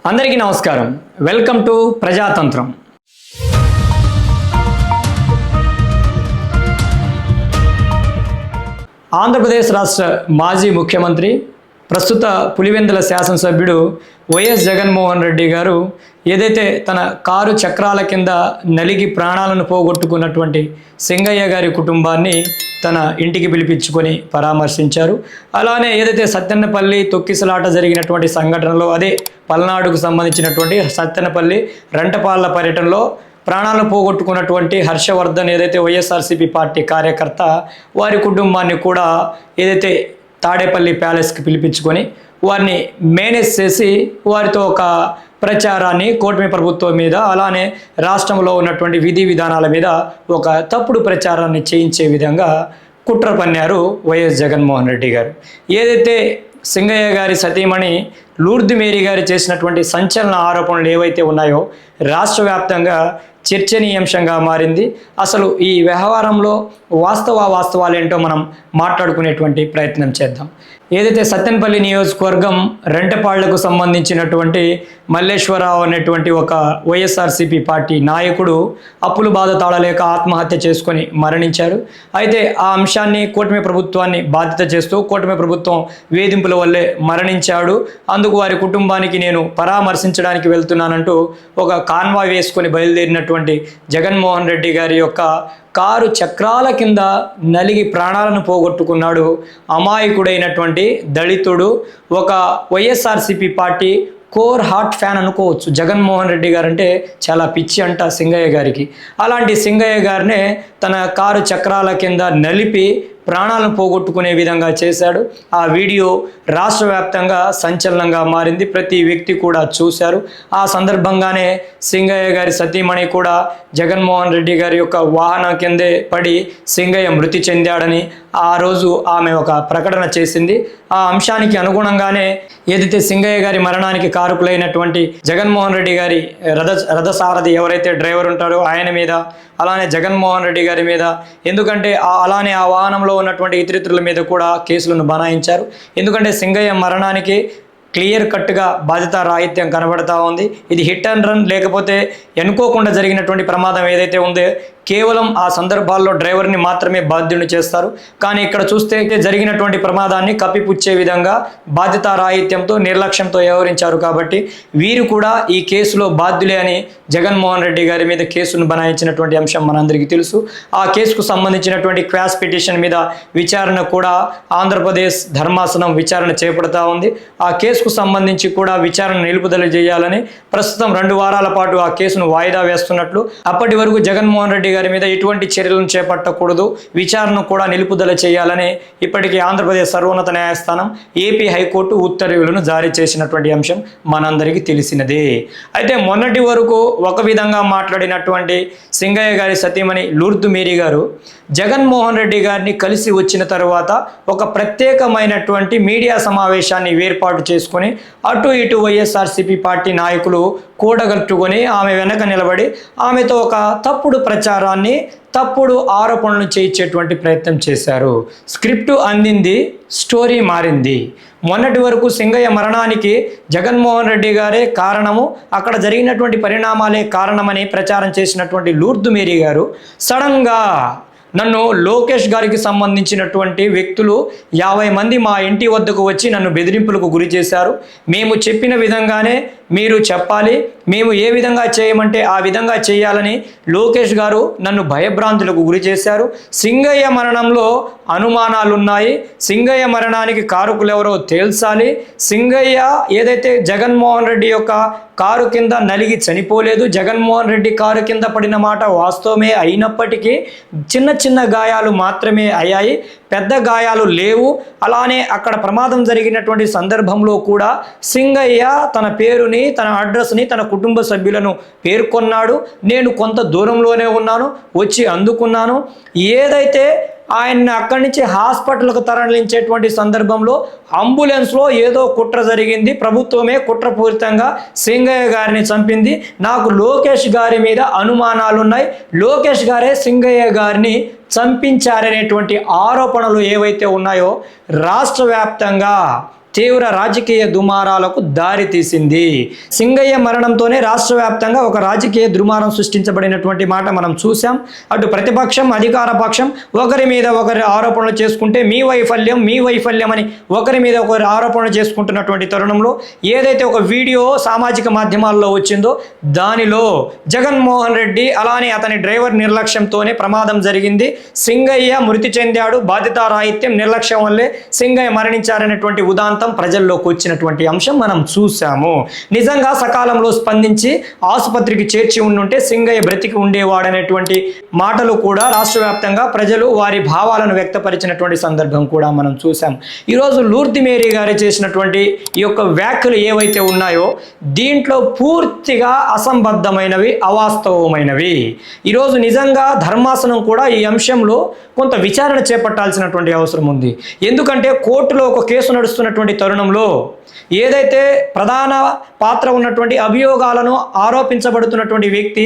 అందరికీ నమస్కారం. Welcome to Prajatantram. Andhra Pradesh రాష్ట్ర మాజీ ముఖ్యమంత్రి, ప్రస్తుత పులివెందుల శాసనసభ్యుడు వైఎస్ జగన్మోహన్ రెడ్డి గారు ఏదైతే తన కారు చక్రాల కింద నలిగి ప్రాణాలను పోగొట్టుకున్నటువంటి సింగయ్య గారి కుటుంబాన్ని తన ఇంటికి పిలిపించుకొని పరామర్శించారు. అలానే ఏదైతే సత్తెనపల్లి తొక్కిసలాట జరిగినటువంటి సంఘటనలో, అదే పల్నాడుకు సంబంధించినటువంటి సత్తెనపల్లి రెంటపాళ్ల పర్యటనలో ప్రాణాలను పోగొట్టుకున్నటువంటి హర్షవర్ధన్ ఏదైతే వైఎస్ఆర్సీపీ పార్టీ కార్యకర్త, వారి కుటుంబాన్ని కూడా ఏదైతే తాడేపల్లి ప్యాలెస్కి పిలిపించుకొని వారిని మేనేజ్ చేసి వారితో ఒక ప్రచారాన్ని కూటమి ప్రభుత్వం మీద, అలానే రాష్ట్రంలో ఉన్నటువంటి విధి విధానాల మీద ఒక తప్పుడు ప్రచారాన్ని చేయించే విధంగా కుట్ర పన్నారు వైఎస్ జగన్మోహన్ రెడ్డి గారు. ఏదైతే సింగయ్య గారి సతీమణి లూర్ది మేరీ గారు చేసినటువంటి సంచలన ఆరోపణలు ఏవైతే ఉన్నాయో రాష్ట్ర వ్యాప్తంగా చర్చనీయాంశంగా మారింది. అసలు ఈ వ్యవహారంలో వాస్తవాలేంటో మనం మాట్లాడుకునేటువంటి ప్రయత్నం చేద్దాం. ఏదైతే సత్తెనపల్లి నియోజకవర్గం రెంటపాళ్లకు సంబంధించినటువంటి మల్లేశ్వరరావు అనేటువంటి ఒక వైఎస్ఆర్సీపీ పార్టీ నాయకుడు అప్పుల బాధ తాళలేక ఆత్మహత్య చేసుకొని మరణించారు. అయితే ఆ అంశాన్ని కూటమి ప్రభుత్వాన్ని బాధ్యత చేస్తూ కూటమి ప్రభుత్వం వేధింపుల వల్లే మరణించాడు, అందుకు వారి కుటుంబానికి నేను పరామర్శించడానికి వెళ్తున్నానంటూ ఒక కాన్వాయ్ వేసుకొని బయలుదేరినటువంటి జగన్మోహన్ రెడ్డి గారి యొక్క కారు చక్రాల కింద నలిగి ప్రాణాలను పోగొట్టుకున్నాడు అమాయకుడైనటువంటి దళితుడు, ఒక YSRCP party core heart fan అనుకోవచ్చు. జగన్మోహన్ రెడ్డి గారు అంటే చాలా పిచ్చి అంట సింగయ్య గారికి. అలాంటి సింగయ్య గారినే తన కారు చక్రాల కింద నలిపి ప్రాణాలను పోగొట్టుకునే విధంగా చేశాడు. ఆ వీడియో రాష్ట్ర వ్యాప్తంగా సంచలనంగా మారింది, ప్రతి వ్యక్తి కూడా చూశారు. ఆ సందర్భంగానే సింగయ్య గారి సతీమణి కూడా జగన్మోహన్ రెడ్డి గారి యొక్క వాహనం కిందే పడి సింగయ్య మృతి చెందాడని ఆ రోజు ఆమె ఒక ప్రకటన చేసింది. ఆ అంశానికి అనుగుణంగానే ఏదైతే సింగయ్య గారి మరణానికి కారకులైనటువంటి జగన్మోహన్ రెడ్డి గారి రథసారథి ఎవరైతే డ్రైవర్ ఉంటారో ఆయన మీద, అలానే జగన్మోహన్ రెడ్డి గారి మీద, ఎందుకంటే అలానే ఆ వాహనంలో ఉన్నటువంటి ఇతరితరుల మీద కూడా కేసులను బనాయించారు. ఎందుకంటే సింగయ్య మరణానికి క్లియర్ కట్గా బాధ్యత రాహిత్యం కనబడతా ఉంది. ఇది హిట్ అండ్ రన్ లేకపోతే ఎన్నుకోకుండా జరిగినటువంటి ప్రమాదం ఏదైతే ఉందో కేవలం ఆ సందర్భాల్లో డ్రైవర్ని మాత్రమే బాధ్యుని చేస్తారు. కానీ ఇక్కడ చూస్తే జరిగినటువంటి ప్రమాదాన్ని కప్పిపుచ్చే విధంగా బాధ్యత రాహిత్యంతో నిర్లక్ష్యంతో వ్యవహరించారు. కాబట్టి వీరు కూడా ఈ కేసులో బాధ్యులే అని జగన్మోహన్ రెడ్డి గారి మీద కేసును బనాయించినటువంటి అంశం మనందరికీ తెలుసు. ఆ కేసుకు సంబంధించినటువంటి క్వాష్ పిటిషన్ మీద విచారణ కూడా ఆంధ్రప్రదేశ్ ధర్మాసనం విచారణ చేపడతా ఉంది. ఆ కేసుకు సంబంధించి కూడా విచారణ నిలుపుదల చేయాలని ప్రస్తుతం 2 వారాల పాటు ఆ కేసును వాయిదా వేస్తున్నట్లు, అప్పటి వరకు జగన్మోహన్ రెడ్డి గారి మీద ఎటువంటి చర్యలను చేపట్టకూడదు, విచారణ కూడా నిలుపుదల చేయాలని ఇప్పటికీ ఆంధ్రప్రదేశ్ సర్వోన్నత న్యాయస్థానం, ఏపీ హైకోర్టు ఉత్తర్వులను జారీ చేసినటువంటి అంశం మనందరికీ తెలిసినదే. అయితే మొన్నటి వరకు ఒక విధంగా మాట్లాడినటువంటి సింగయ్య గారి సతీమణి లూర్దు మేరీ గారు జగన్మోహన్ రెడ్డి గారిని కలిసి వచ్చిన తర్వాత ఒక ప్రత్యేకమైనటువంటి మీడియా సమావేశాన్ని ఏర్పాటు చేసుకొని అటు ఇటు వైఎస్ఆర్సీపీ పార్టీ నాయకులు కూడగట్టుకొని ఆమె వెనక నిలబడి ఆమెతో ఒక తప్పుడు ప్రచారాన్ని, తప్పుడు ఆరోపణలు చేయించేటువంటి ప్రయత్నం చేశారు. స్క్రిప్టు అందింది, స్టోరీ మారింది. మొన్నటి వరకు సింగయ్య మరణానికి జగన్మోహన్ రెడ్డి గారే కారణము, అక్కడ జరిగినటువంటి పరిణామాలే కారణమని ప్రచారం చేసినటువంటి లూర్దు మేరీ గారు సడన్గా నన్ను లోకేష్ గారికి సంబంధించినటువంటి వ్యక్తులు 50 మంది మా ఇంటి వద్దకు వచ్చి నన్ను బెదిరింపులకు గురి చేశారు, మేము చెప్పిన విధంగానే మీరు చెప్పాలి, మేము ఏ విధంగా చేయమంటే ఆ విధంగా చేయాలని లోకేష్ గారు నన్ను భయభ్రాంతులకు గురి చేశారు. సింగయ్య మరణంలో అనుమానాలున్నాయి, సింగయ్య మరణానికి కారకులు ఎవరో తేల్చాలి, సింగయ్య ఏదైతే జగన్మోహన్ రెడ్డి యొక్క కారు కింద నలిగి చనిపోలేదు, జగన్మోహన్ రెడ్డి కారు కింద పడిన మాట వాస్తవమే అయినప్పటికీ చిన్న చిన్న గాయాలు మాత్రమే అయ్యాయి, పెద్ద గాయాలు లేవు. అలానే అక్కడ ప్రమాదం జరిగినటువంటి సందర్భంలో కూడా సింగయ్య తన పేరుని, తన అడ్రస్ని, తన కుటుంబ సభ్యులను పేర్కొన్నాడు. నేను కొంత దూరంలోనే ఉన్నాను, వచ్చి అందుకున్నాను. ఏదైతే ఆయన్ని అక్కడి నుంచి హాస్పిటల్కు తరలించేటువంటి సందర్భంలో అంబులెన్స్లో ఏదో కుట్ర జరిగింది, ప్రభుత్వమే కుట్రపూరితంగా సింగయ్య గారిని చంపింది, నాకు లోకేష్ గారి మీద అనుమానాలున్నాయి, లోకేష్ గారే సింగయ్య గారిని చంపించారనేటువంటి ఆరోపణలు ఏవైతే ఉన్నాయో రాష్ట్ర వ్యాప్తంగా తీవ్ర రాజకీయ దుమారాలకు దారితీసింది. సింగయ్య మరణంతోనే రాష్ట్ర వ్యాప్తంగా ఒక రాజకీయ దుమారం సృష్టించబడినటువంటి మాట మనం చూసాం. అటు ప్రతిపక్షం, అధికార పక్షం ఒకరి మీద ఒకరి ఆరోపణలు చేసుకుంటే మీ వైఫల్యం అని ఒకరి మీద ఒకరి ఆరోపణలు చేసుకుంటున్నటువంటి తరుణంలో ఏదైతే ఒక వీడియో సామాజిక మాధ్యమాల్లో వచ్చిందో దానిలో జగన్మోహన్ రెడ్డి అలానే అతని డ్రైవర్ నిర్లక్ష్యంతోనే ప్రమాదం జరిగింది, సింగయ్య మృతి చెందాడు, బాధ్యతారాహిత్యం నిర్లక్ష్యం వల్లే సింగయ్య మరణించారనేటువంటి ఉదాంతం ప్రజల్లోకి వచ్చినటువంటి అంశం మనం చూసాము. నిజంగా సకాలంలో స్పందించి ఆసుపత్రికి చేర్చి ఉండుంటే సింగయ్య బ్రతికి ఉండేవాడనేటువంటి మాటలు కూడా రాష్ట్ర వ్యాప్తంగా ప్రజలు వారి భావాలను వ్యక్తపరిచినటువంటి సందర్భం కూడా మనం చూసాం. ఈరోజు లూర్ది మేరీ గారు చేసినటువంటి ఈ యొక్క వ్యాఖ్యలు ఏవైతే ఉన్నాయో దీంట్లో పూర్తిగా అసంబద్ధమైనవి, అవాస్తవమైనవి. ఈరోజు నిజంగా ధర్మాసనం కూడా ఈ అంశంలో కొంత విచారణ చేపట్టాల్సినటువంటి అవసరం ఉంది. ఎందుకంటే కోర్టులో ఒక కేసు నడుస్తున్నటువంటి తరుణంలో ఏదైతే ప్రధాన పాత్ర ఉన్నటువంటి అభియోగాలను ఆరోపించబడుతున్నటువంటి వ్యక్తి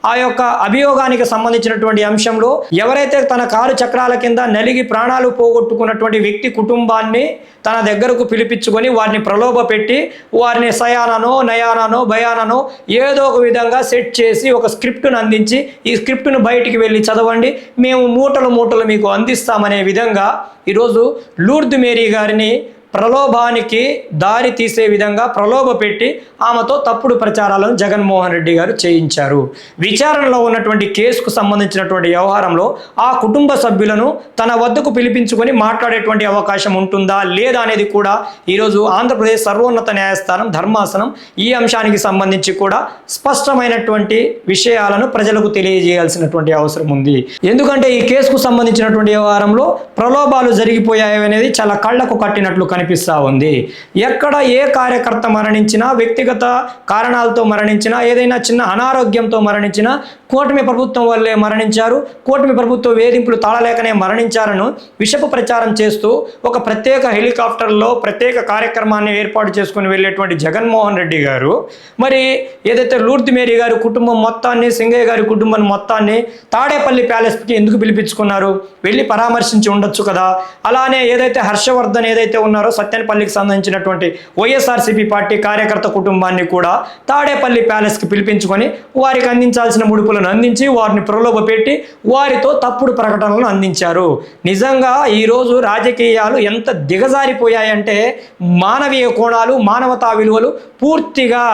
ఆ యొక్క అభియోగానికి సంబంధించినటువంటి అంశంలో ఎవరైతే తన కారు చక్రాల కింద నలిగి ప్రాణాలు పోగొట్టుకున్నటువంటి వ్యక్తి కుటుంబాన్ని తన దగ్గరకు పిలిపించుకొని వారిని ప్రలోభ పెట్టి వారిని సయాననో నయాననో భయాననో ఏదో ఒక విధంగా సెట్ చేసి ఒక స్క్రిప్ట్ను అందించి ఈ స్క్రిప్ట్ను బయటికి వెళ్ళి చదవండి, మేము మూటలు మీకు అందిస్తామనే విధంగా ఈరోజు లూర్ది మేరీ గారిని ప్రలోభానికి దారి తీసే విధంగా ప్రలోభ పెట్టి ఆమెతో తప్పుడు ప్రచారాలను జగన్మోహన్ రెడ్డి గారు చేయించారు. విచారణలో ఉన్నటువంటి కేసుకు సంబంధించినటువంటి వ్యవహారంలో ఆ కుటుంబ సభ్యులను తన వద్దకు పిలిపించుకొని మాట్లాడేటువంటి అవకాశం ఉంటుందా లేదా అనేది కూడా ఈరోజు ఆంధ్రప్రదేశ్ సర్వోన్నత న్యాయస్థానం ధర్మాసనం ఈ అంశానికి సంబంధించి కూడా స్పష్టమైనటువంటి విషయాలను ప్రజలకు తెలియజేయాల్సినటువంటి అవసరం ఉంది. ఎందుకంటే ఈ కేసుకు సంబంధించినటువంటి వ్యవహారంలో ప్రలోభాలు జరిగిపోయాయి అనేది చాలా కళ్లకు కట్టినట్లు కనిపిస్తూ ఉంది. ఎక్కడ ఏ కార్యకర్త మరణించినా, వ్యక్తిగత కారణాలతో మరణించినా, ఏదైనా చిన్న అనారోగ్యంతో మరణించినా కూటమి ప్రభుత్వం వల్లే మరణించారు, కూటమి ప్రభుత్వ వేధింపులు తాళలేకనే మరణించారను విషపు ప్రచారం చేస్తూ ఒక ప్రత్యేక హెలికాప్టర్లో ప్రత్యేక కార్యక్రమాన్ని ఏర్పాటు చేసుకుని వెళ్ళేటువంటి జగన్మోహన్ రెడ్డి గారు మరి ఏదైతే లూర్ది మేరీ గారి కుటుంబం మొత్తాన్ని, సింగయ్య గారి కుటుంబం మొత్తాన్ని తాడేపల్లి ప్యాలెస్కి ఎందుకు పిలిపించుకున్నారు? వెళ్ళి పరామర్శించి ఉండొచ్చు కదా. అలానే ఏదైతే హర్షవర్ధన్ ఏదైతే ఉన్నారో సత్తెనపల్లికి సంబంధించినటువంటి వైఎస్ఆర్సీపీ పార్టీ కార్యకర్త కుటుంబాన్ని కూడా తాడేపల్లి ప్యాలెస్కి పిలిపించుకొని వారికి అందించాల్సిన ముడుపులను అందించి వారిని ప్రలోభ పెట్టి వారితో తప్పుడు ప్రకటనలను అందించారు. నిజంగా ఈరోజు రాజకీయాలు ఎంత దిగజారిపోయాయంటే మానవీయ కోణాలు, మానవతా విలువలు పూర్తిగా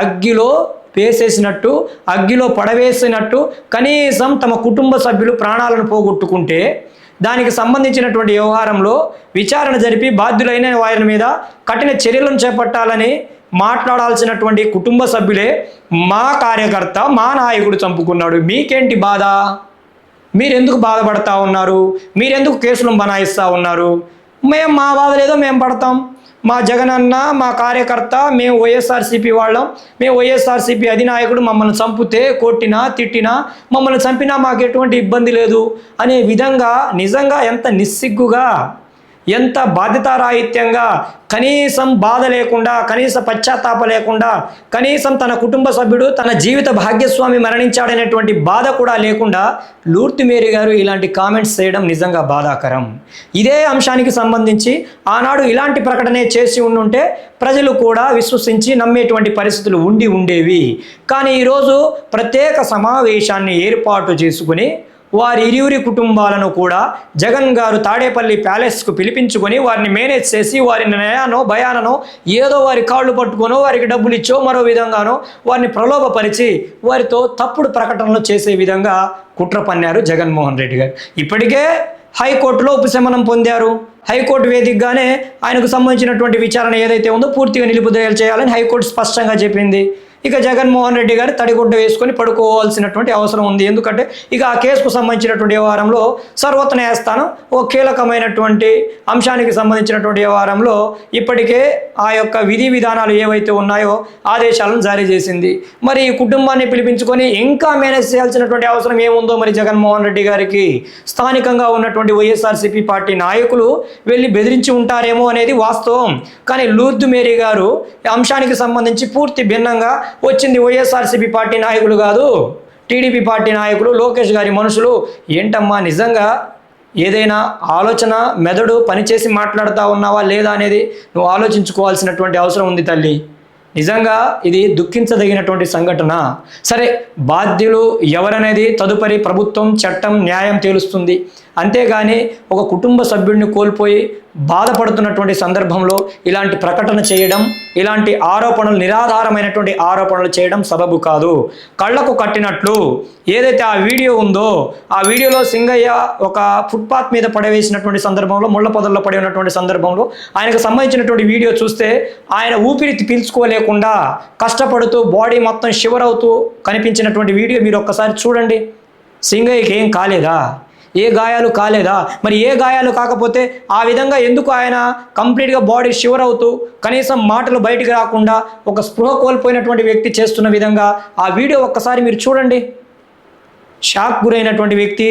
అగ్గిలో వేసేసినట్టు, అగ్గిలో పడవేసినట్టు. కనీసం తమ కుటుంబ సభ్యులు ప్రాణాలను పోగొట్టుకుంటే దానికి సంబంధించినటువంటి వ్యవహారంలో విచారణ జరిపి బాధ్యులైన వారి మీద కఠిన చర్యలను చేపట్టాలని మాట్లాడాల్సినటువంటి కుటుంబ సభ్యులే మా కార్యకర్త, మా నాయకుడు చంపుకున్నాడు, మీకేంటి బాధ? మీరెందుకు బాధపడతా ఉన్నారు? మీరెందుకు కేసులను బనాయిస్తూ ఉన్నారు? మేము మా బాధ లేదో మేము పడతాం. మా జగనన్న, మా కార్యకర్త, మేము వైఎస్ఆర్సీపీ వాళ్ళం, మేము వైఎస్ఆర్సీపీ అధినాయకుడు మమ్మల్ని చంపితే, కొట్టినా, తిట్టినా, మమ్మల్ని చంపినా మాకు ఎటువంటి ఇబ్బంది లేదు అనే విధంగా నిజంగా ఎంత నిస్సిగ్గుగా, ఎంత బాధ్యతారాహిత్యంగా, కనీసం బాధ లేకుండా, కనీస పశ్చాత్తాప లేకుండా, కనీసం తన కుటుంబ సభ్యుడు, తన జీవిత భాగ్యస్వామి మరణించాడనేటువంటి బాధ కూడా లేకుండా లూర్ది మేరీ గారు ఇలాంటి కామెంట్స్ చేయడం నిజంగా బాధాకరం. ఇదే అంశానికి సంబంధించి ఆనాడు ఇలాంటి ప్రకటనే చేసి ఉండుంటే ప్రజలు కూడా విశ్వసించి నమ్మేటువంటి పరిస్థితులు ఉండేవి. కానీ ఈరోజు ప్రత్యేక సమావేశాన్ని ఏర్పాటు చేసుకుని వారి ఇరువురి కుటుంబాలను కూడా జగన్ గారు తాడేపల్లి ప్యాలెస్కు పిలిపించుకొని వారిని మేనేజ్ చేసి వారిని నయానో భయానో ఏదో వారి కాళ్ళు పట్టుకొనో వారికి డబ్బులు ఇచ్చో మరో విధంగానో వారిని ప్రలోభపరిచి వారితో తప్పుడు ప్రకటనలు చేసే విధంగా కుట్ర పన్నారు జగన్మోహన్ రెడ్డి గారు. ఇప్పటికే హైకోర్టులో ఉపశమనం పొందారు. హైకోర్టు వేదికగానే ఆయనకు సంబంధించినటువంటి విచారణ ఏదైతే ఉందో పూర్తిగా నిలుపుదల చేయాలని హైకోర్టు స్పష్టంగా చెప్పింది. ఇక జగన్మోహన్ రెడ్డి గారు తడిగుడ్డ వేసుకొని పడుకోవాల్సినటువంటి అవసరం ఉంది. ఎందుకంటే ఇక ఆ కేసుకు సంబంధించినటువంటి వ్యవహారంలో సర్వోన్నత న్యాయస్థానం ఓ కీలకమైనటువంటి అంశానికి సంబంధించినటువంటి వ్యవహారంలో ఇప్పటికే ఆ యొక్క విధి విధానాలు ఏవైతే ఉన్నాయో ఆదేశాలను జారీ చేసింది. మరి ఈ కుటుంబాన్ని పిలిపించుకొని ఇంకా మేనేజ్ చేయాల్సినటువంటి అవసరం ఏముందో మరి జగన్మోహన్ రెడ్డి గారికి స్థానికంగా ఉన్నటువంటి వైఎస్ఆర్సీపీ పార్టీ నాయకులు వెళ్ళి బెదిరించి ఉంటారేమో అనేది వాస్తవం. కానీ లూర్ది మేరీ గారు అంశానికి సంబంధించి పూర్తి భిన్నంగా వచ్చింది వైఎస్ఆర్సీపీ పార్టీ నాయకులు కాదు, టీడీపీ పార్టీ నాయకులు, లోకేష్ గారి మనుషులు. ఏంటమ్మా నిజంగా ఏదైనా ఆలోచన మెదడు పనిచేసి మాట్లాడుతూ ఉన్నావా లేదా అనేది నువ్వు ఆలోచించుకోవాల్సినటువంటి అవసరం ఉంది తల్లి. నిజంగా ఇది దుఃఖించదగినటువంటి సంఘటన. సరే, బాధ్యులు ఎవరనేది తదుపరి ప్రభుత్వం, చట్టం, న్యాయం తేలుస్తుంది. అంతేగాని ఒక కుటుంబ సభ్యుడిని కోల్పోయి బాధపడుతున్నటువంటి సందర్భంలో ఇలాంటి ప్రకటన చేయడం, ఇలాంటి ఆరోపణలు, నిరాధారమైనటువంటి ఆరోపణలు చేయడం సబబు కాదు. కళ్ళకు కట్టినట్లు ఏదైతే ఆ వీడియో ఉందో, ఆ వీడియోలో సింగయ్య ఒక ఫుట్పాత్ మీద పడవేసినటువంటి సందర్భంలో, ముళ్ళ పొదల్లో పడి ఉన్నటువంటి సందర్భంలో ఆయనకు సంబంధించినటువంటి వీడియో చూస్తే ఆయన ఊపిరి పీల్చుకోలేకుండా కష్టపడుతూ బాడీ మొత్తం షివర్ అవుతూ కనిపించినటువంటి వీడియో మీరు ఒక్కసారి చూడండి. సింగయ్యకి ఏం కాలేదా? ఏ గాయాలు కాలేదా? మరి ఏ గాయాలు కాకపోతే ఆ విధంగా ఎందుకు ఆయన కంప్లీట్గా బాడీ షివర్ అవుతూ కనీసం మాటలు బయటికి రాకుండా ఒక స్పృహ కోల్పోయినటువంటి వ్యక్తి చేస్తున్న విధంగా ఆ వీడియో ఒక్కసారి మీరు చూడండి. షాక్ గురైనటువంటి వ్యక్తి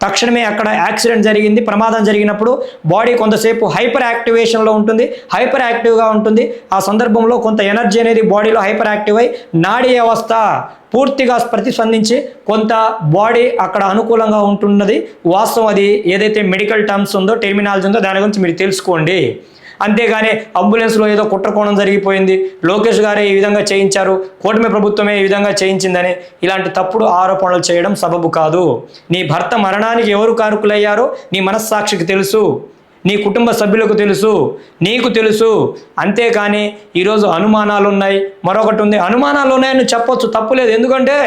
తక్షణమే అక్కడ యాక్సిడెంట్ జరిగింది, ప్రమాదం జరిగినప్పుడు బాడీ కొంతసేపు హైపర్ యాక్టివేషన్లో ఉంటుంది, హైపర్ యాక్టివ్గా ఉంటుంది. ఆ సందర్భంలో కొంత ఎనర్జీ అనేది బాడీలో హైపర్ యాక్టివ్ అయి నాడీ వ్యవస్థ పూర్తిగా ప్రతిస్పందించి కొంత బాడీ అక్కడ అనుకూలంగా ఉంటున్నది వాస్తవం. అది ఏదైతే మెడికల్ టర్మ్స్ ఉందో, టెర్మినాలజీ ఉందో దాని గురించి మీరు తెలుసుకోండి. అంతేగాని అంబులెన్స్లో ఏదో కుట్రకోణం జరిగిపోయింది, లోకేష్ గారే ఈ విధంగా చేయించారు, కూటమి ప్రభుత్వమే ఈ విధంగా చేయించిందని ఇలాంటి తప్పుడు ఆరోపణలు చేయడం సబబు కాదు. నీ భర్త మరణానికి ఎవరు కారకులయ్యారో నీ మనస్సాక్షికి తెలుసు, నీ కుటుంబ సభ్యులకు తెలుసు, నీకు తెలుసు. అంతేకాని ఈరోజు అనుమానాలు ఉన్నాయి, మరొకటి ఉంది, అనుమానాలు ఉన్నాయని చెప్పొచ్చు, తప్పులేదు. ఎందుకంటే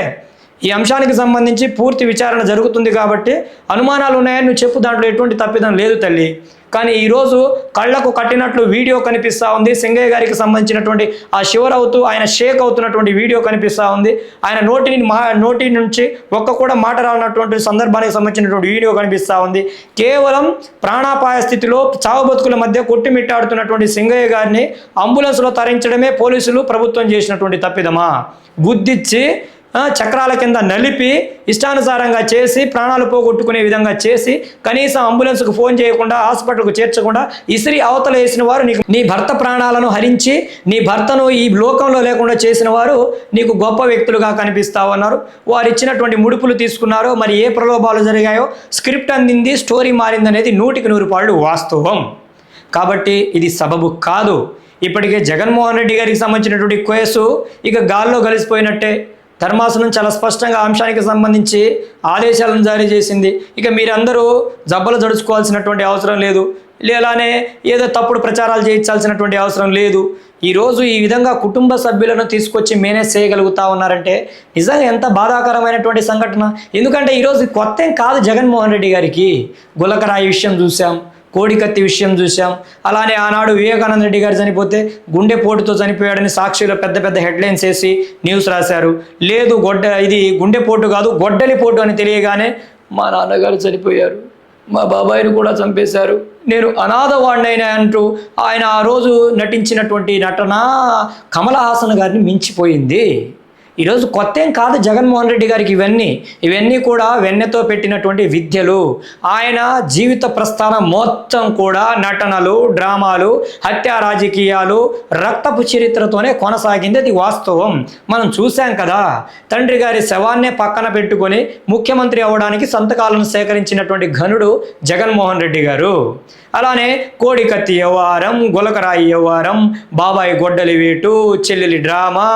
ఈ అంశానికి సంబంధించి పూర్తి విచారణ జరుగుతుంది కాబట్టి అనుమానాలు ఉన్నాయని నువ్వు చెప్పు, దాంట్లో ఎటువంటి తప్పిదం లేదు తల్లి. కానీ ఈరోజు కళ్ళకు కట్టినట్లు వీడియో కనిపిస్తూ ఉంది. సింగయ్య గారికి సంబంధించినటువంటి ఆ షివర్ అవుతూ ఆయన షేక్ అవుతున్నటువంటి వీడియో కనిపిస్తూ ఉంది. ఆయన నోటి నుంచి ఒక్క కూడా మాట రానటువంటి సందర్భానికి సంబంధించినటువంటి వీడియో కనిపిస్తూ ఉంది. కేవలం ప్రాణాపాయ స్థితిలో చావు బతుకుల మధ్య కొట్టిమిట్టాడుతున్నటువంటి సింగయ్య గారిని అంబులెన్స్లో తరించడమే పోలీసులు, ప్రభుత్వం చేసినటువంటి తప్పిదమా? గుద్దిచ్చి చక్రాల కింద నలిపి ఇష్టానుసారంగా చేసి ప్రాణాలు పోగొట్టుకునే విధంగా చేసి కనీసం అంబులెన్స్కు ఫోన్ చేయకుండా, హాస్పిటల్కు చేర్చకుండా ఇసిరి అవతల వేసిన వారు నీ భర్త ప్రాణాలను హరించి నీ భర్తను ఈ లోకంలో లేకుండా చేసిన వారు నీకు గొప్ప వ్యక్తులుగా కనిపిస్తా ఉన్నారు. వారు ఇచ్చినటువంటి ముడుపులు తీసుకున్నారో, మరి ఏ ప్రలోభాలు జరిగాయో, స్క్రిప్ట్ అందింది, స్టోరీ మారింది అనేది 100% వాస్తవం. కాబట్టి ఇది సబబు కాదు. ఇప్పటికే జగన్మోహన్ రెడ్డి గారికి సంబంధించినటువంటి కేసు ఇక గాల్లో కలిసిపోయినట్టే. ధర్మాసనం చాలా స్పష్టంగా అంశానికి సంబంధించి ఆదేశాలను జారీ చేసింది. ఇక మీరందరూ జబ్బలు జడుచుకోవాల్సినటువంటి అవసరం లేదు, లేలానే ఏదో తప్పుడు ప్రచారాలు చేయించాల్సినటువంటి అవసరం లేదు. ఈరోజు ఈ విధంగా కుటుంబ సభ్యులను తీసుకొచ్చి మేనేజ్ చేయగలుగుతా ఉన్నారంటే నిజంగా ఎంత బాధాకరమైనటువంటి సంఘటన. ఎందుకంటే ఈరోజు కొత్త ఏం కాదు జగన్మోహన్ రెడ్డి గారికి. గులకరాయి విషయం చూసాం, కోడికత్తి విషయం చూసాం, అలానే ఆనాడు వివేకానంద రెడ్డి గారు చనిపోతే గుండెపోటుతో చనిపోయాడని సాక్షిలో పెద్ద పెద్ద హెడ్లైన్స్ వేసి న్యూస్ రాశారు. లేదు ఇది గుండెపోటు కాదు గొడ్డలిపోటు అని తెలియగానే మా నాన్నగారు చనిపోయారు, మా బాబాయిని కూడా చంపేశారు, నేను అనాథవాడినైనా అంటూ ఆయన ఆ రోజు నటించినటువంటి నటన కమల్ హాసన్ గారిని మించిపోయింది. ఈరోజు కొత్త ఏం కాదు జగన్మోహన్ రెడ్డి గారికి ఇవన్నీ కూడా వెన్నెతో పెట్టినటువంటి విద్యలు. ఆయన జీవిత ప్రస్థానం మొత్తం కూడా నటనలు, డ్రామాలు, హత్యా రాజకీయాలు, రక్తపు చరిత్రతోనే కొనసాగింది. అది వాస్తవం. మనం చూసాం కదా, తండ్రి గారి శవాన్నే పక్కన పెట్టుకొని ముఖ్యమంత్రి అవ్వడానికి సంతకాలను సేకరించినటువంటి ఘనుడు జగన్మోహన్ రెడ్డి గారు. అలానే కోడికత్తి వ్యవహారం, గులకరాయి వ్యవహారం, బాబాయి గొడ్డలి వేటు, చెల్లెలి డ్రామా,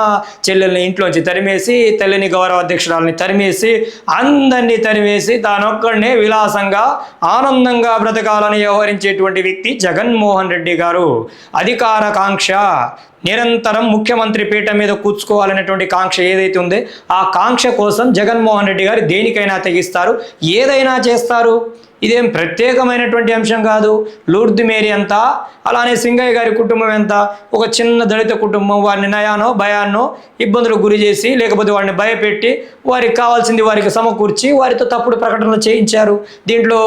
చెల్లెల్ని ఇంట్లోంచి తరిమేసి, తల్లిని గౌరవ అధ్యక్షురాలని తరిమేసి, అందరినీ తరిమేసి తానొక్కడనే విలాసంగా ఆనందంగా బ్రతకాలని వ్యవహరించేటువంటి వ్యక్తి జగన్మోహన్ రెడ్డి గారు. అధికార కాంక్ష, నిరంతరం ముఖ్యమంత్రి పీఠం మీద కూర్చుకోవాలనేటువంటి కాంక్ష ఏదైతే ఉందో ఆ కాంక్ష కోసం జగన్మోహన్ రెడ్డి గారు దేనికైనా తెగిస్తారు, ఏదైనా చేస్తారు. ఇదేం ప్రత్యేకమైనటువంటి అంశం కాదు. లూర్ది మేరీ ఎంత, అలానే సింగయ్య గారి కుటుంబం ఎంత, ఒక చిన్న దళిత కుటుంబం, వారిని నయానో భయాన్నో ఇబ్బందులకు గురి చేసి, లేకపోతే వారిని భయపెట్టి, వారికి కావాల్సింది వారికి సమకూర్చి వారితో తప్పుడు ప్రకటనలు చేయించారు. దీంట్లో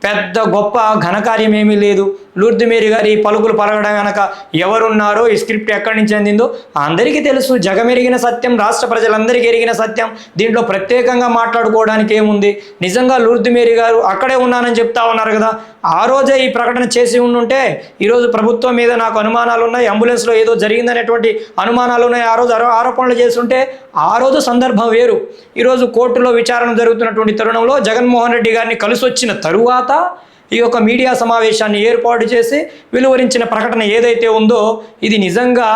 పెద్ద గొప్ప ఘనకార్యం ఏమీ లేదు. లూర్ది మేరీ గారి పలుకులు పలకడం కనుక ఎవరున్నారో, ఈ స్క్రిప్ట్ ఎక్కడి నుంచి అందిందో అందరికీ తెలుసు. జగమెరిగిన సత్యం, రాష్ట్ర ప్రజలందరికీ ఎరిగిన సత్యం. దీంట్లో ప్రత్యేకంగా మాట్లాడుకోవడానికి ఏముంది? నిజంగా లూర్ది మేరీ గారు అక్కడే ఉన్నానని చెప్తా ఉన్నారు కదా, ఆ రోజే ఈ ప్రకటన చేసి ఉండుంటే ఈరోజు ప్రభుత్వం మీద నాకు అనుమానాలు ఉన్నాయి, అంబులెన్స్లో ఏదో జరిగిందనేటువంటి అనుమానాలు ఉన్నాయి, ఆ రోజు ఆరోపణలు చేస్తుంటే ఆ రోజు సందర్భం వేరు. ఈరోజు కోర్టులో విచారణ జరుగుతున్నటువంటి తరుణంలో జగన్మోహన్ రెడ్డి గారిని కలిసి వచ్చిన తరువాత ఈ యొక్క మీడియా సమావేశాన్ని ఏర్పాటు చేసి వెలువరించిన ప్రకటన ఏదైతే ఉందో ఇది నిజంగా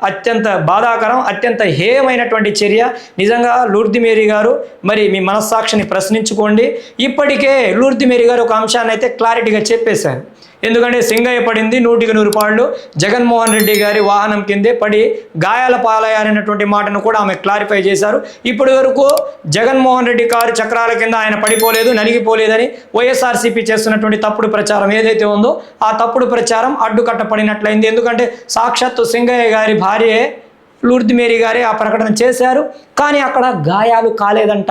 అత్యంత బాధాకరం, అత్యంత హేయమైనటువంటి చర్య. నిజంగా లూర్ది మేరీ గారు మరి మీ మనస్సాక్షిని ప్రశ్నించుకోండి. ఇప్పటికే లూర్ది మేరీ గారు ఒక అంశాన్ని అయితే క్లారిటీగా చెప్పేశారు. ఎందుకంటే సింగయ్య పడింది 100కి 100 జగన్మోహన్ రెడ్డి గారి వాహనం కిందే పడి గాయాల పాలయ్యారనేటువంటి మాటను కూడా ఆమె క్లారిఫై చేశారు. ఇప్పటి వరకు జగన్మోహన్ రెడ్డి కారు చక్రాల కింద ఆయన పడిపోలేదు, నలిగిపోలేదని వైఎస్ఆర్సీపీ చేస్తున్నటువంటి తప్పుడు ప్రచారం ఏదైతే ఉందో ఆ తప్పుడు ప్రచారం అడ్డుకట్టపడినట్లయింది. ఎందుకంటే సాక్షాత్తు సింగయ్య గారి భార్యే లూర్ది మేరీ గారే ఆ ప్రకటన చేశారు. కానీ అక్కడ గాయాలు కాలేదంట,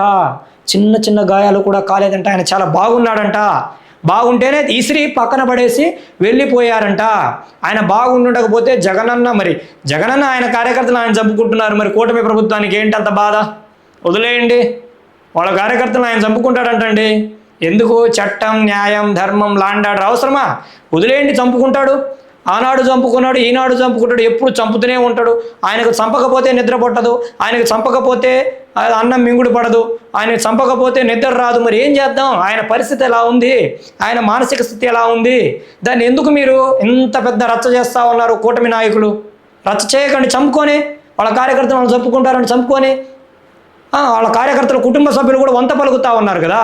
చిన్న చిన్న గాయాలు కూడా కాలేదంట. ఆయన చాలా బాగున్నాడంట. బాగుంటేనే ఇసిరి పక్కన పడేసి వెళ్ళిపోయారంట. ఆయన బాగుండకపోతే జగనన్న ఆయన కార్యకర్తలు ఆయన చంపుకుంటున్నారు. మరి కూటమి ప్రభుత్వానికి ఏంటి అంత బాధ? వదిలేయండి, వాళ్ళ కార్యకర్తలు ఆయన చంపుకుంటాడంటండి. ఎందుకు? చట్టం, న్యాయం, ధర్మం, లాండ్ ఆర్డర్ అవసరమా? వదిలేయండి, చంపుకుంటాడు. ఆనాడు చంపుకున్నాడు, ఈనాడు చంపుకుంటాడు, ఎప్పుడు చంపుతూనే ఉంటాడు. ఆయనకు చంపకపోతే నిద్ర పట్టదు, ఆయనకు చంపకపోతే అన్నం మింగుడు పడదు, ఆయనకు చంపకపోతే నిద్ర రాదు. మరి ఏం చేద్దాం? ఆయన పరిస్థితి ఎలా ఉంది, ఆయన మానసిక స్థితి ఎలా ఉంది? దాన్ని ఎందుకు మీరు ఇంత పెద్ద రచ్చ చేస్తూ ఉన్నారు? కూటమి నాయకులు రచ్చ చేయకండి, చంపుకొని వాళ్ళ కార్యకర్తలను చంపుకుంటారని చంపుకొని వాళ్ళ కార్యకర్తల కుటుంబ సభ్యులు కూడా వంత పలుకుతూ ఉన్నారు కదా.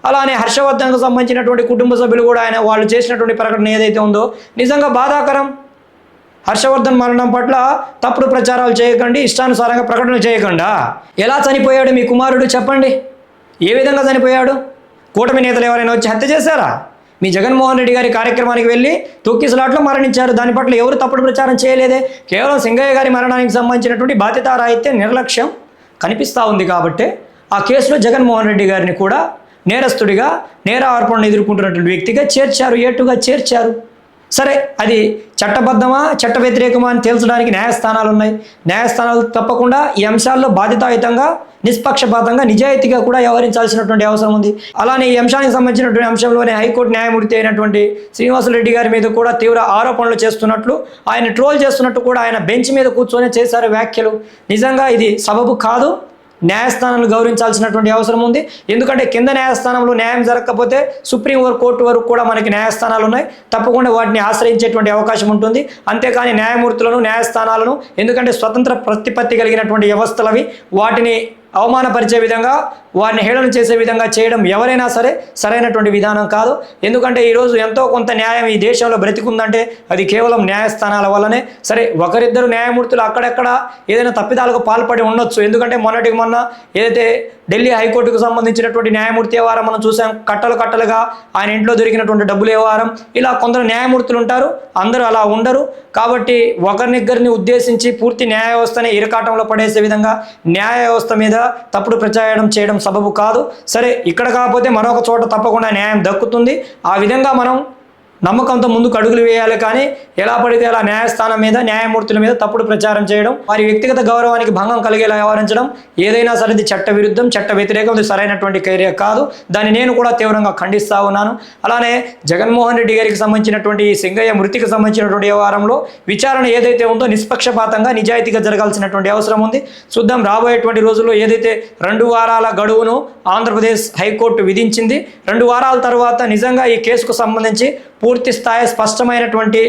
అలానే హర్షవర్ధన్కు సంబంధించినటువంటి కుటుంబ సభ్యులు కూడా వాళ్ళు చేసినటువంటి ప్రకటన ఏదైతే ఉందో నిజంగా బాధాకరం. హర్షవర్ధన్ మరణం పట్ల తప్పుడు ప్రచారాలు చేయకండి, ఇష్టానుసారంగా ప్రకటనలు చేయకుండా. ఎలా చనిపోయాడు మీ కుమారుడు చెప్పండి? ఏ విధంగా చనిపోయాడు? కూటమి నేతలు ఎవరైనా వచ్చి హత్య చేశారా? మీ జగన్మోహన్ రెడ్డి గారి కార్యక్రమానికి వెళ్ళి తొక్కిసలాట్లో మరణించారు. దాని పట్ల ఎవరు తప్పుడు ప్రచారం చేయలేదే. కేవలం సింగయ్య గారి మరణానికి సంబంధించినటువంటి బాధ్యతారాహిత్య నిర్లక్ష్యం కనిపిస్తూ ఉంది. కాబట్టి ఆ కేసులో జగన్మోహన్ రెడ్డి గారిని కూడా నేరస్తుడిగా, నేర ఆరోపణను ఎదుర్కొంటున్నటువంటి వ్యక్తిగా చేర్చారు, ఏటుగా చేర్చారు. సరే, అది చట్టబద్ధమా చట్ట వ్యతిరేకమా అని తేల్చడానికి న్యాయస్థానాలు ఉన్నాయి. న్యాయస్థానాలు తప్పకుండా ఈ అంశాల్లో బాధ్యతాయుతంగా, నిష్పక్షపాతంగా, నిజాయితీగా కూడా వ్యవహరించాల్సినటువంటి అవసరం ఉంది. అలానే ఈ అంశానికి సంబంధించినటువంటి అంశంలోనే హైకోర్టు న్యాయమూర్తి అయినటువంటి శ్రీనివాసరెడ్డి గారి మీద కూడా తీవ్ర ఆరోపణలు చేస్తున్నట్లు, ఆయన ట్రోల్ చేస్తున్నట్టు కూడా ఆయన బెంచ్ మీద కూర్చొని చేశారు వ్యాఖ్యలు. నిజంగా ఇది సబబు కాదు. న్యాయస్థానాలను గౌరవించాల్సినటువంటి అవసరం ఉంది. ఎందుకంటే కింద న్యాయస్థానంలో న్యాయం జరగకపోతే సుప్రీం కోర్టు వరకు కూడా మనకి న్యాయస్థానాలు ఉన్నాయి. తప్పకుండా వాటిని ఆశ్రయించేటువంటి అవకాశం ఉంటుంది. అంతేకాని న్యాయమూర్తులను, న్యాయస్థానాలను, ఎందుకంటే స్వతంత్ర ప్రతిపత్తి కలిగినటువంటి వ్యవస్థలవి, వాటిని అవమానపరిచే విధంగా, వారిని హేళన చేసే విధంగా చేయడం ఎవరైనా సరే సరైనటువంటి విధానం కాదు. ఎందుకంటే ఈరోజు ఎంతో కొంత న్యాయం ఈ దేశంలో బ్రతికుందంటే అది కేవలం న్యాయస్థానాల వల్లనే. సరే, ఒకరిద్దరు న్యాయమూర్తులు అక్కడెక్కడ ఏదైనా తప్పిదాలకు పాల్పడి ఉండొచ్చు. ఎందుకంటే మొన్నటికి మొన్న ఏదైతే ఢిల్లీ హైకోర్టుకు సంబంధించినటువంటి న్యాయమూర్తి వ్యవహారం మనం చూసాం. కట్టలుగా ఆయన ఇంట్లో దొరికినటువంటి డబ్బుల వ్యవహారం. ఇలా కొందరు న్యాయమూర్తులు ఉంటారు, అందరూ అలా ఉండరు. కాబట్టి ఒకరినిద్దరిని ఉద్దేశించి పూర్తి న్యాయ వ్యవస్థని ఇరకాటంలో పడేసే విధంగా న్యాయ వ్యవస్థ మీద తప్పుడు ప్రచారం చేయడం సబబు కాదు. సరే, ఇక్కడ కాకపోతే మరొక చోట తప్పకుండా న్యాయం దక్కుతుంది. ఆ విధంగా మనం నమ్మకంతో ముందుకు అడుగులు వేయాలి. కానీ ఎలా పడితే అలా న్యాయస్థానం మీద, న్యాయమూర్తుల మీద తప్పుడు ప్రచారం చేయడం, వారి వ్యక్తిగత గౌరవానికి భంగం కలిగేలా వ్యవహరించడం ఏదైనా సరే ఇది చట్ట విరుద్ధం, చట్ట వ్యతిరేకం, ఇది సరైనటువంటి చర్య కాదు. దాన్ని నేను కూడా తీవ్రంగా ఖండిస్తూ ఉన్నాను. అలానే జగన్మోహన్ రెడ్డి గారికి సంబంధించినటువంటి ఈ సింగయ్య మృతికి సంబంధించినటువంటి వ్యవహారంలో విచారణ ఏదైతే ఉందో నిష్పక్షపాతంగా, నిజాయితీగా జరగాల్సినటువంటి అవసరం ఉంది. చూద్దాం, రాబోయేటువంటి రోజుల్లో ఏదైతే 2 వారాల గడువును ఆంధ్రప్రదేశ్ హైకోర్టు విధించింది. 2 వారాల తర్వాత నిజంగా ఈ కేసుకు సంబంధించి పూర్తి స్థాయి స్పష్టమైనటువంటి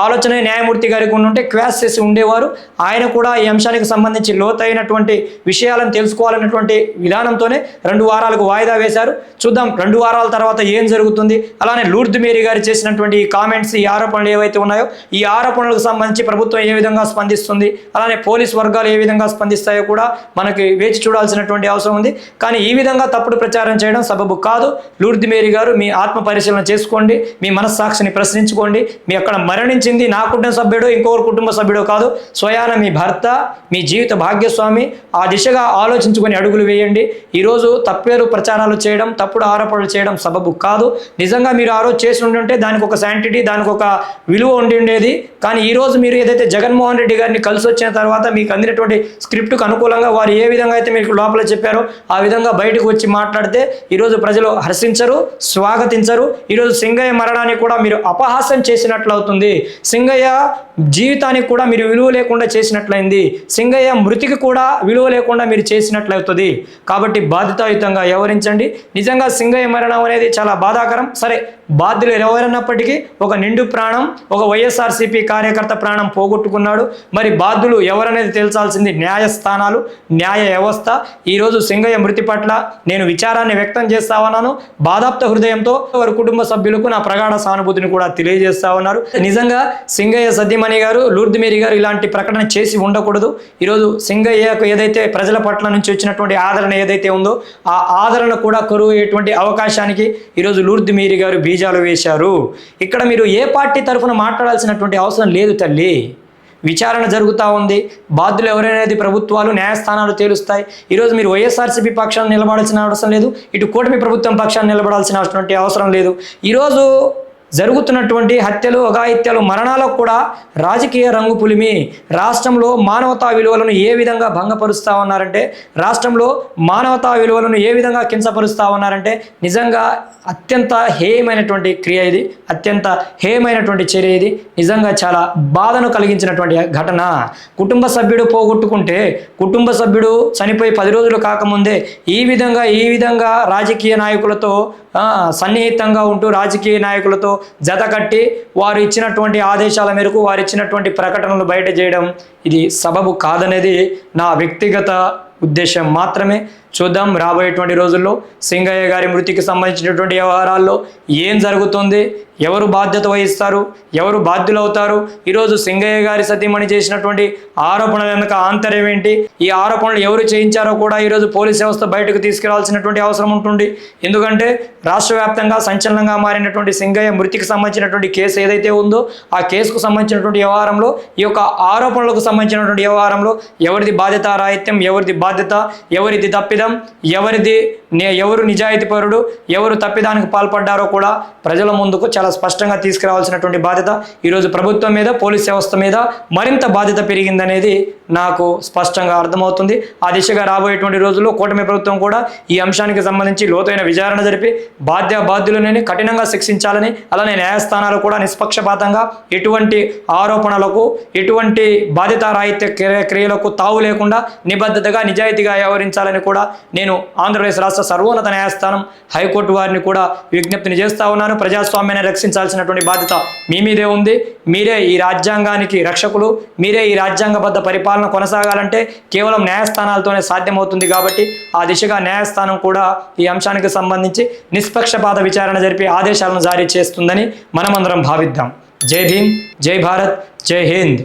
ఆలోచన న్యాయమూర్తి గారికి ఉంటే క్వాష్ చేసి ఉండేవారు. ఆయన కూడా ఈ అంశానికి సంబంధించి లోతైనటువంటి విషయాలను తెలుసుకోవాలన్నటువంటి విధానంతోనే 2 వారాలకు వాయిదా వేశారు. చూద్దాం 2 వారాల తర్వాత ఏం జరుగుతుంది. అలానే లూర్ది మేరీ గారు చేసినటువంటి ఈ కామెంట్స్, ఈ ఆరోపణలు ఏవైతే ఉన్నాయో ఈ ఆరోపణలకు సంబంధించి ప్రభుత్వం ఏ విధంగా స్పందిస్తుంది, అలానే పోలీస్ వర్గాలు ఏ విధంగా స్పందిస్తాయో కూడా మనకి వేచి చూడాల్సినటువంటి అవసరం ఉంది. కానీ ఈ విధంగా తప్పుడు ప్రచారం చేయడం సబబు కాదు. లూర్ది మేరీ గారు మీ ఆత్మ పరిశీలన చేసుకోండి, మీ మనస్సాక్షిని ప్రశ్నించుకోండి. మీ అక్కడ మరణించింది నా కుటుంబ సభ్యుడో ఇంకొకరు కుటుంబ సభ్యుడో కాదు, స్వయాన మీ భర్త, మీ జీవిత భాగ్యస్వామి. ఆ దిశగా ఆలోచించుకొని అడుగులు వేయండి. ఈరోజు తప్పేరు ప్రచారాలు చేయడం, తప్పుడు ఆరోపణలు చేయడం సబబు కాదు. నిజంగా మీరు ఆ రోజు చేసి ఉంటే దానికి ఒక శాంటిటీ, దానికి ఒక విలువ ఉండేది. కానీ ఈరోజు మీరు ఏదైతే జగన్మోహన్ రెడ్డి గారిని కలిసి వచ్చిన తర్వాత మీకు అందినటువంటి స్క్రిప్ట్కు అనుకూలంగా వారు ఏ విధంగా అయితే మీకు లోపల చెప్పారో ఆ విధంగా బయటకు వచ్చి మాట్లాడితే ఈరోజు ప్రజలు హర్షించరు, స్వాగతించరు. ఈరోజు సింగయ్య మరణాన్ని కూడా మీరు అపహాస్యం చేసినట్లు అవుతుంది. సింగయ్య జీవితానికి కూడా మీరు విలువ లేకుండా చేసినట్లయింది. సింగయ్య మృతికి కూడా విలువ లేకుండా మీరు చేసినట్లవుతుంది. కాబట్టి బాధ్యతాయుతంగా వ్యవహరించండి. నిజంగా సింగయ్య మరణం అనేది చాలా బాధాకరం. సరే, బాధ్యులు ఎవరైనప్పటికీ ఒక నిండు ప్రాణం, ఒక వైఎస్ఆర్సీపీ కార్యకర్త ప్రాణం పోగొట్టుకున్నాడు. మరి బాధ్యులు ఎవరనేది తేల్చాల్సింది న్యాయస్థానాలు, న్యాయ వ్యవస్థ. ఈరోజు సింగయ్య మృతి పట్ల నేను విచారాన్ని వ్యక్తం చేస్తా ఉన్నాను. బాధాప్త హృదయంతో వారి కుటుంబ సభ్యులకు నా ప్రగాఢ సానుభూతిని కూడా తెలియజేస్తా ఉన్నారు. నిజంగా సింగయ్య సతీమణి గారు, లూర్ది మేరీ గారు ఇలాంటి ప్రకటన చేసి ఉండకూడదు. ఈరోజు సింగయ్యకు ఏదైతే ప్రజల పట్ల నుంచి వచ్చినటువంటి ఆదరణ ఏదైతే ఉందో ఆ ఆదరణ కూడా కరువు అయ్యేటువంటి అవకాశానికి ఈరోజు లూర్ది మేరీ గారు బీజాలు వేశారు. ఇక్కడ మీరు ఏ పార్టీ తరఫున మాట్లాడాల్సినటువంటి అవసరం లేదు తల్లి. విచారణ జరుగుతూ ఉంది. బాధ్యులు ఎవరైనది ప్రభుత్వాలు, న్యాయస్థానాలు తేలుస్తాయి. ఈరోజు మీరు వైఎస్ఆర్సీపీ పక్షాన్ని నిలబడాల్సిన అవసరం లేదు, ఇటు కూటమి ప్రభుత్వం పక్షాన్ని నిలబడాల్సినటువంటి అవసరం లేదు. ఈరోజు జరుగుతున్నటువంటి హత్యలు, అఘాయిత్యాలు, మరణాలకు కూడా రాజకీయ రంగు పులిమి. రాష్ట్రంలో మానవతా విలువలను ఏ విధంగా భంగపరుస్తూ ఉన్నారంటే, రాష్ట్రంలో మానవతా విలువలను ఏ విధంగా కించపరుస్తూ ఉన్నారంటే నిజంగా అత్యంత హేయమైనటువంటి క్రియ ఇది, అత్యంత హేయమైనటువంటి చర్య ఇది. నిజంగా చాలా బాధను కలిగించినటువంటి ఘటన. కుటుంబ సభ్యుడు పోగొట్టుకుంటే, కుటుంబ సభ్యుడు చనిపోయి 10 రోజులు కాకముందే ఈ విధంగా రాజకీయ నాయకులతో సన్నిహితంగా ఉంటూ, రాజకీయ నాయకులతో జత కట్టి వారు ఇచ్చినటువంటి ఆదేశాల మేరకు వారు ఇచ్చినటువంటి ప్రకటనలు బయట చేయడం ఇది సబబు కాదనేది నా వ్యక్తిగత ఉద్దేశం మాత్రమే. చూద్దాం రాబోయేటువంటి రోజుల్లో సింగయ్య గారి మృతికి సంబంధించినటువంటి వ్యవహారాల్లో ఏం జరుగుతుంది, ఎవరు బాధ్యత వహిస్తారు, ఎవరు బాధ్యులవుతారు. ఈరోజు సింగయ్య గారి సతీమణి చేసినటువంటి ఆరోపణల వెనుక ఆంతర్యం ఏంటి, ఈ ఆరోపణలు ఎవరు చేయించారో కూడా ఈరోజు పోలీస్ వ్యవస్థ బయటకు తీసుకురావాల్సినటువంటి అవసరం ఉంటుంది. ఎందుకంటే రాష్ట్ర వ్యాప్తంగా సంచలనంగా మారినటువంటి సింగయ్య మృతికి సంబంధించినటువంటి కేసు ఏదైతే ఉందో ఆ కేసుకు సంబంధించినటువంటి వ్యవహారంలో, ఈ యొక్క ఆరోపణలకు సంబంధించినటువంటి వ్యవహారంలో ఎవరిది బాధ్యతారాహిత్యం, ఎవరిది బాధ్యత, ఎవరిది తప్పిదం, ఎవరు నిజాయితీపరుడు, ఎవరు తప్పిదానికి పాల్పడ్డారో కూడా ప్రజల ముందుకు చాలా స్పష్టంగా తీసుకురావాల్సినటువంటి బాధ్యత ఈరోజు ప్రభుత్వం మీద, పోలీస్ వ్యవస్థ మీద మరింత బాధ్యత పెరిగిందనేది నాకు స్పష్టంగా అర్థమవుతుంది. ఆ దిశగా రాబోయేటువంటి రోజుల్లో కూటమి ప్రభుత్వం కూడా ఈ అంశానికి సంబంధించి లోతైన విచారణ జరిపి బాధ్యులని కఠినంగా శిక్షించాలని, అలానే న్యాయస్థానాలు కూడా నిష్పక్షపాతంగా ఎటువంటి ఆరోపణలకు, ఎటువంటి బాధ్యతారాహిత్య క్రియలకు తావు లేకుండా నిబద్ధతగా, నిజాయితీగా వ్యవహరించాలని కూడా నేను ఆంధ్రప్రదేశ్ రాష్ట్ర సర్వోన్నత న్యాయస్థానం, హైకోర్టు వారిని కూడా విజ్ఞప్తిని చేస్తా ఉన్నాను. ప్రజాస్వామ్యాన్ని రక్షించాల్సినటువంటి బాధ్యత మీ మీదే ఉంది. మీరే ఈ రాజ్యాంగానికి రక్షకులు. మీరే ఈ రాజ్యాంగబద్ధ పరిపాలన కొనసాగాలంటే కేవలం న్యాయస్థానాలతోనే సాధ్యమవుతుంది. కాబట్టి ఆ దిశగా న్యాయస్థానం కూడా ఈ అంశానికి సంబంధించి నిష్పక్షపాత విచారణ జరిపి ఆదేశాలను జారీ చేస్తుందని మనమందరం భావిద్దాం. జై భీమ్, జై భారత్, జై హింద్.